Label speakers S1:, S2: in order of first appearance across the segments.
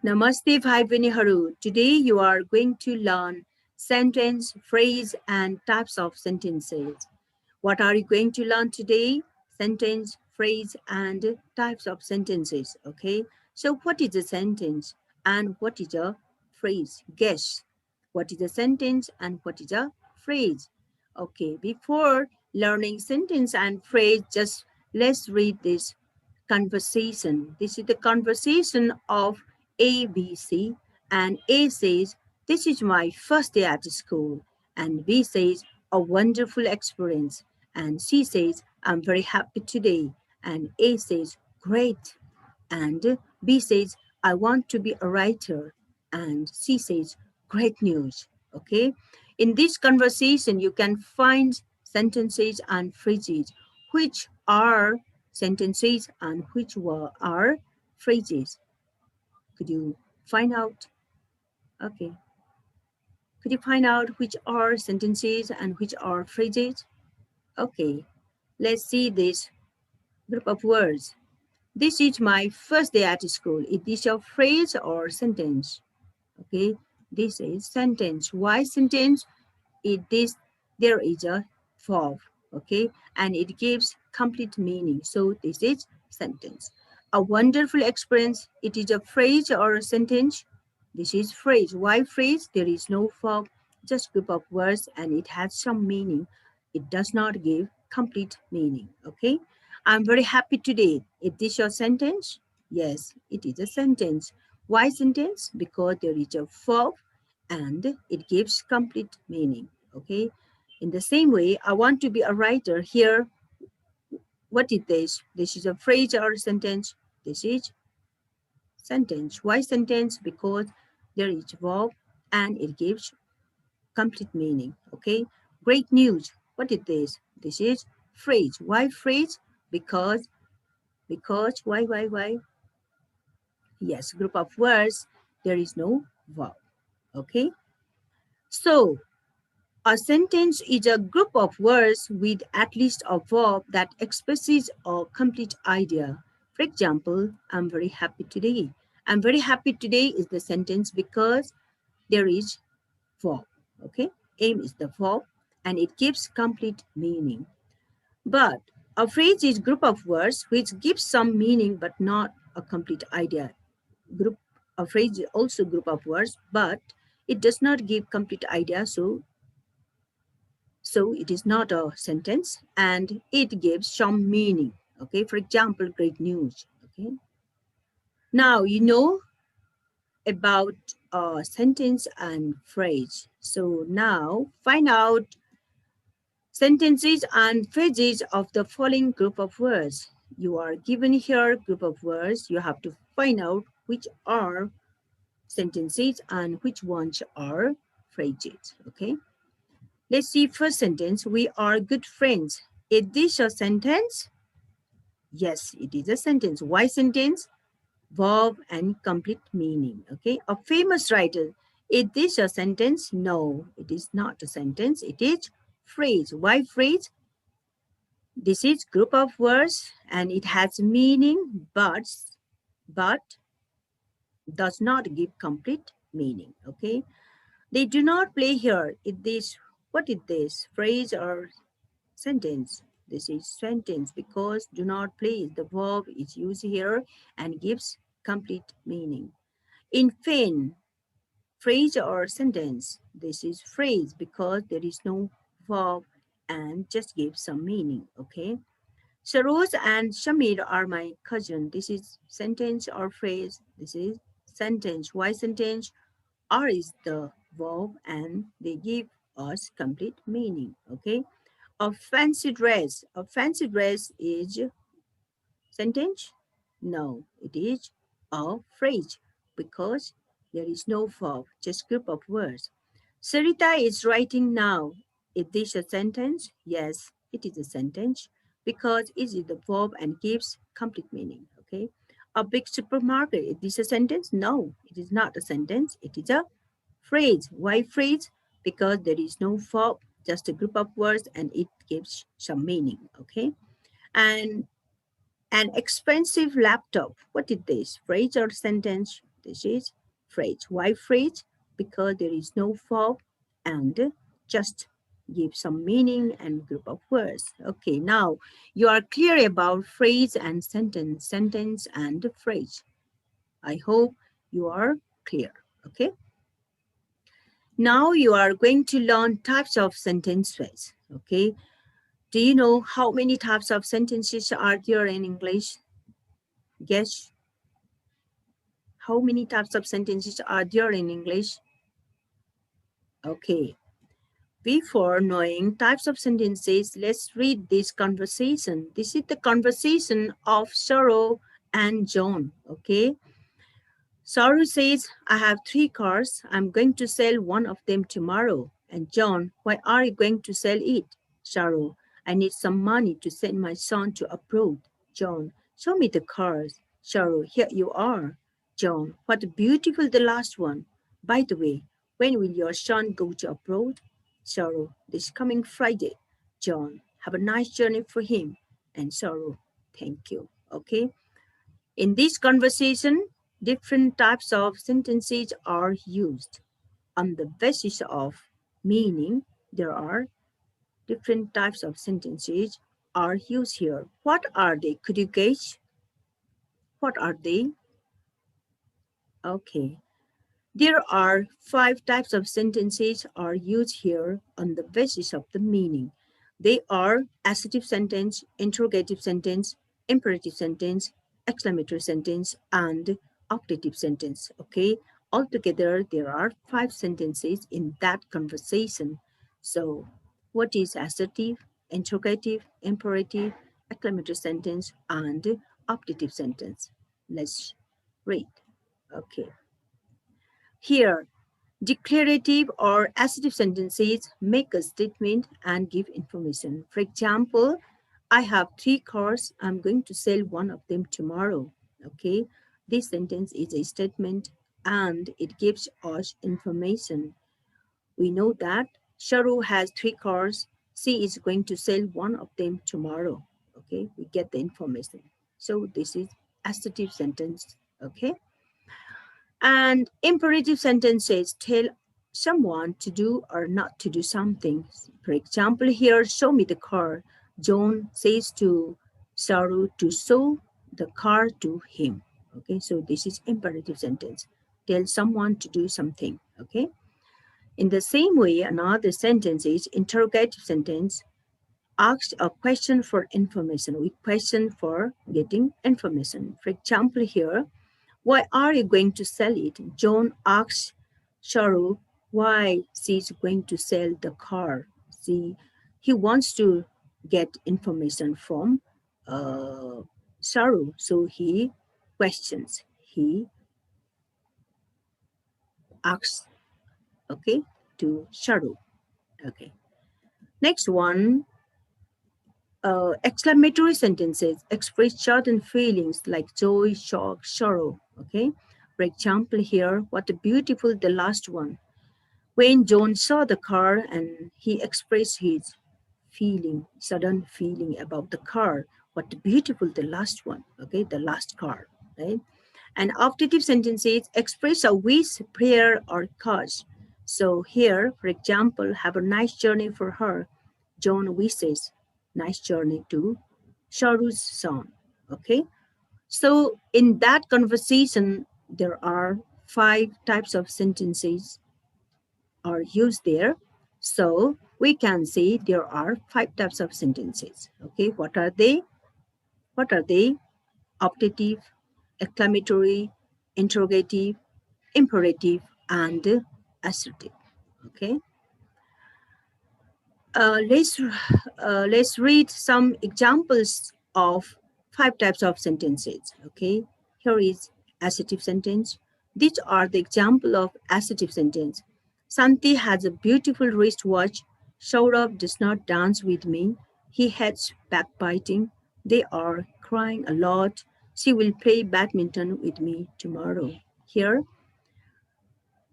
S1: Namaste Bhai Haru. Today you are going to learn sentence, phrase and types of sentences. What are you going to learn today? Sentence, phrase and types of sentences. Okay. So what is a sentence and what is a phrase? Guess. What is a sentence and what is a phrase? Okay. Before learning sentence and phrase, just let's read this conversation. This is the conversation of A, B, C, and A says, "This is my first day at school," and B says, "A wonderful experience," and C says, "I'm very happy today," and A says, "Great," and B says, "I want to be a writer," and C says, "Great news." Okay. In this conversation, you can find sentences and phrases which are sentences and which are phrases. Could you find out? Okay. Could you find out which are sentences and which are phrases? Okay. Let's see this group of words. This is my first day at school. Is this a phrase or sentence? Okay. This is sentence. Why sentence? There is a verb. Okay. And it gives complete meaning. So this is sentence. A wonderful experience. It is a phrase or a sentence. This is phrase. Why phrase? There is no verb, just group of words and it has some meaning. It does not give complete meaning. Okay. I'm very happy today. Is this your sentence? Yes, it is a sentence. Why sentence? Because there is a verb and it gives complete meaning. Okay. In the same way, I want to be a writer. Here, what is this? This is a phrase or a sentence. This is sentence. Why sentence? Because there is verb and it gives complete meaning. Okay. Great news. What is this? This is phrase. Why phrase? Because why? Yes, group of words. There is no verb. Okay. So a sentence is a group of words with at least a verb that expresses a complete idea. For example, I'm very happy today. I'm very happy today is the sentence because there is verb. Okay. Aim is the verb and it gives complete meaning. But a phrase is group of words which gives some meaning but not a complete idea. A phrase is also group of words, but it does not give complete idea. So it is not a sentence and it gives some meaning. Okay. For example, great news. Okay. Now you know about a sentence and phrase. So now find out sentences and phrases of the following group of words. You are given here group of words. You have to find out which are sentences and which ones are phrases. Okay. Let's see first sentence. We are good friends. Is this a sentence? Yes, it is a sentence. Why sentence? Verb and complete meaning. Okay. A famous writer. Is this a sentence? No, it is not a sentence. It is phrase. Why phrase? This is group of words and it has meaning, but does not give complete meaning. Okay. They do not play here. What is this? Phrase or sentence? This is sentence because do not play. The verb is used here and gives complete meaning. In vain, phrase or sentence. This is phrase because there is no verb and just gives some meaning. Okay. Saroz and Shamir are my cousin. This is sentence or phrase. This is sentence. Why sentence? Are is the verb and they give us complete meaning. Okay. A fancy dress. A fancy dress is sentence? No, it is a phrase because there is no verb, just group of words. Sarita is writing now. Is this a sentence? Yes, it is a sentence because it is the verb and gives complete meaning. Okay. A big supermarket. Is this a sentence? No, it is not a sentence. It is a phrase. Why phrase? Because there is no verb, just a group of words and it gives some meaning. Okay. And an expensive laptop. What is this? Phrase or sentence? This is phrase. Why phrase? Because there is no verb and just give some meaning and group of words. Okay, now you are clear about phrase and sentence and phrase. I hope you are clear. Okay. Now you are going to learn types of sentences. Okay. Do you know how many types of sentences are there in English? Guess. How many types of sentences are there in English? Okay. Before knowing types of sentences, let's read this conversation. This is the conversation of Sarah and John. Okay. Saru says, I have 3 cars. I'm going to sell one of them tomorrow. And John, why are you going to sell it? Saru, I need some money to send my son to abroad. John, show me the cars. Saru, here you are. John, what beautiful the last one. By the way, when will your son go to abroad? Saru, this coming Friday. John, have a nice journey for him. And Saru, thank you. Okay. In this conversation, different types of sentences are used. On the basis of meaning, there are different types of sentences are used here. What are they? Could you guess? What are they? Okay. There are 5 types of sentences are used here on the basis of the meaning. They are assertive sentence, interrogative sentence, imperative sentence, exclamatory sentence, and octative sentence. Okay, altogether there are 5 sentences in that conversation. So, what is assertive, interrogative, imperative, exclamatory sentence, and octative sentence? Let's read. Okay. Here, declarative or assertive sentences make a statement and give information. For example, I have 3 cars. I'm going to sell one of them tomorrow. Okay, this sentence is a statement and it gives us information. We know that Sharu has 3 cars. She is going to sell one of them tomorrow. Okay, we get the information. So this is assertive sentence. Okay. And imperative sentences tell someone to do or not to do something. For example, here, show me the car. John says to Saru to show the car to him. Okay, so this is imperative sentence. Tell someone to do something. Okay. In the same way, another sentence is interrogative sentence. Asks a question for information. We question for getting information. For example, here, why are you going to sell it? John asks Sharu why she's going to sell the car. He wants to get information from Sharu, so he questions. He asks, okay, to Sharu. Okay. Next one, exclamatory sentences express certain feelings like joy, shock, sorrow. Okay. For example, here, what a beautiful the last one. When John saw the car and he expressed his sudden feeling about the car, what beautiful the last one, okay, the last car, right? And optative sentences express a wish, prayer, or cause. So here, for example, have a nice journey for her. John wishes nice journey to Sharu's son, okay? So in that conversation, there are 5 types of sentences are used there. So we can say there are 5 types of sentences. Okay, what are they? What are they? Optative, exclamatory, interrogative, imperative, and assertive. Okay. Let's read some examples of 5 types of sentences. Okay. Here is assertive sentence. These are the example of assertive sentence. Santi has a beautiful wristwatch. Saurabh does not dance with me. He hates backbiting. They are crying a lot. She will play badminton with me tomorrow. Here,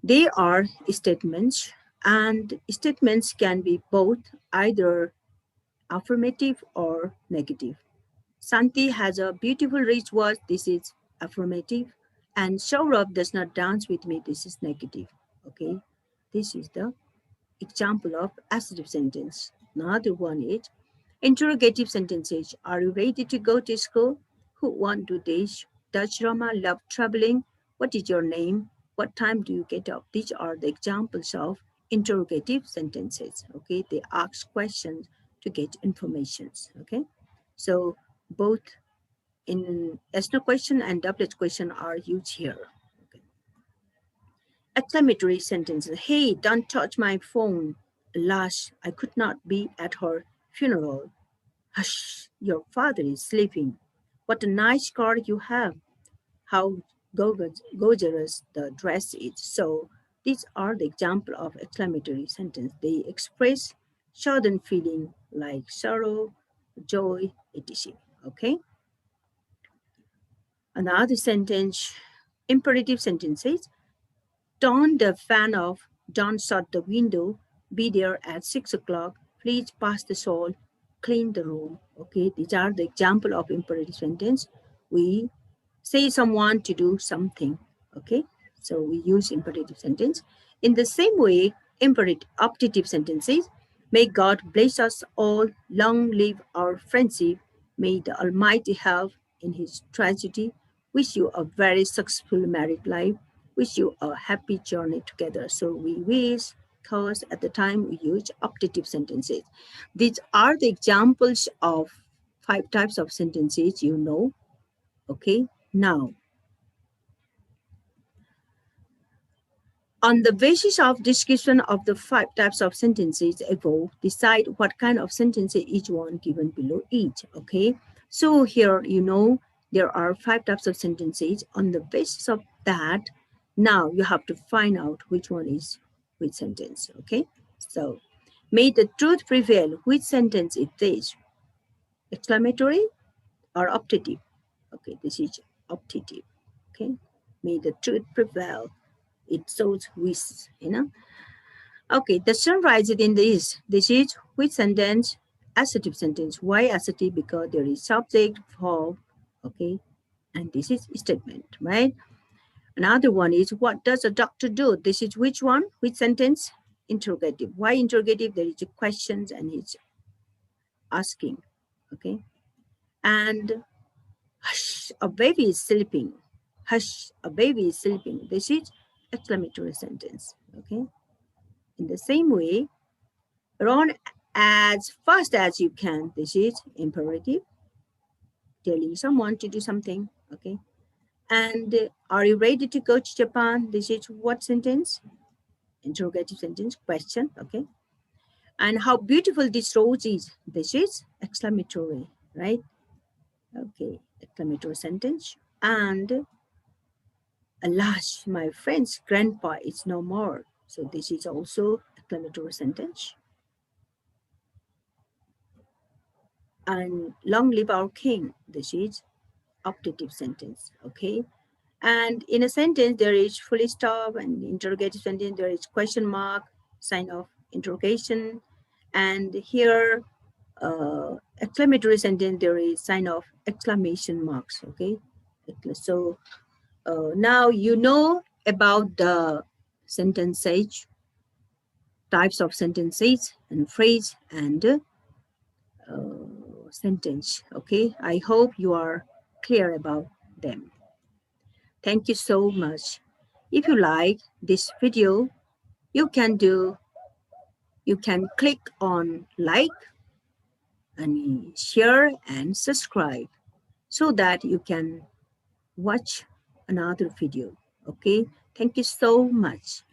S1: they are statements, and statements can be both either affirmative or negative. Santi has a beautiful wristwatch. This is affirmative. And Saurabh does not dance with me. This is negative. Okay. This is the example of assertive sentence. Another one is interrogative sentences. Are you ready to go to school? Who want to dish? Does Rama love traveling? What is your name? What time do you get up? These are the examples of interrogative sentences. Okay, they ask questions to get informations. Okay, so both in yes no question and doublet question are used here. Okay. Exclamatory sentences. Hey, don't touch my phone. Alas, I could not be at her funeral. Hush, your father is sleeping. What a nice car you have. How gorgeous the dress is. So these are the example of exclamatory sentence. They express sudden feeling like sorrow, joy, etc. Okay. Another sentence, imperative sentences. Turn the fan off. Don't shut the window. Be there at 6 o'clock. Please pass the salt. Clean the room. Okay, these are the example of imperative sentence. We say someone to do something. Okay, so we use imperative sentence. In the same way, imperative optative sentences. May God bless us all. Long live our friendship. May the Almighty help in His tragedy. Wish you a very successful married life. Wish you a happy journey together. So we wish, because at the time we use optative sentences. These are the examples of 5 types of sentences you know. Okay, now on the basis of description of the 5 types of sentences above, decide what kind of sentences each one given below each. Okay, so here you know there are 5 types of sentences. On the basis of that, now you have to find out which one is which sentence. Okay, so may the truth prevail. Which sentence is this? Exclamatory or optative? Okay, this is optative. Okay, may the truth prevail. It shows wish, you know. Okay, the sun rises in the east. This is which sentence? Assertive sentence. Why assertive? Because there is subject, verb, okay, and this is statement, right? Another one is what does a doctor do? This is which one? Which sentence? Interrogative. Why interrogative? There is a question and it's asking, okay. And hush, a baby is sleeping. Hush, a baby is sleeping. This is exclamatory sentence, okay. In the same way, run as fast as you can. This is imperative, telling someone to do something, okay. And are you ready to go to Japan? This is what sentence? Interrogative sentence, question, okay. And how beautiful this rose is. This is exclamatory, right? Okay, exclamatory sentence. And alas, my friend's grandpa is no more. So this is also exclamatory sentence. And long live our king. This is optative sentence, okay. And in a sentence, there is full stop, and interrogative sentence, there is question mark, sign of interrogation. And here, exclamatory sentence, there is sign of exclamation marks, okay. So now you know about the sentences, types of sentences and phrase and sentence, okay. I hope you are clear about them. Thank you so much. If you like this video, you can click on like and share and subscribe so that you can watch another video. Okay, thank you so much.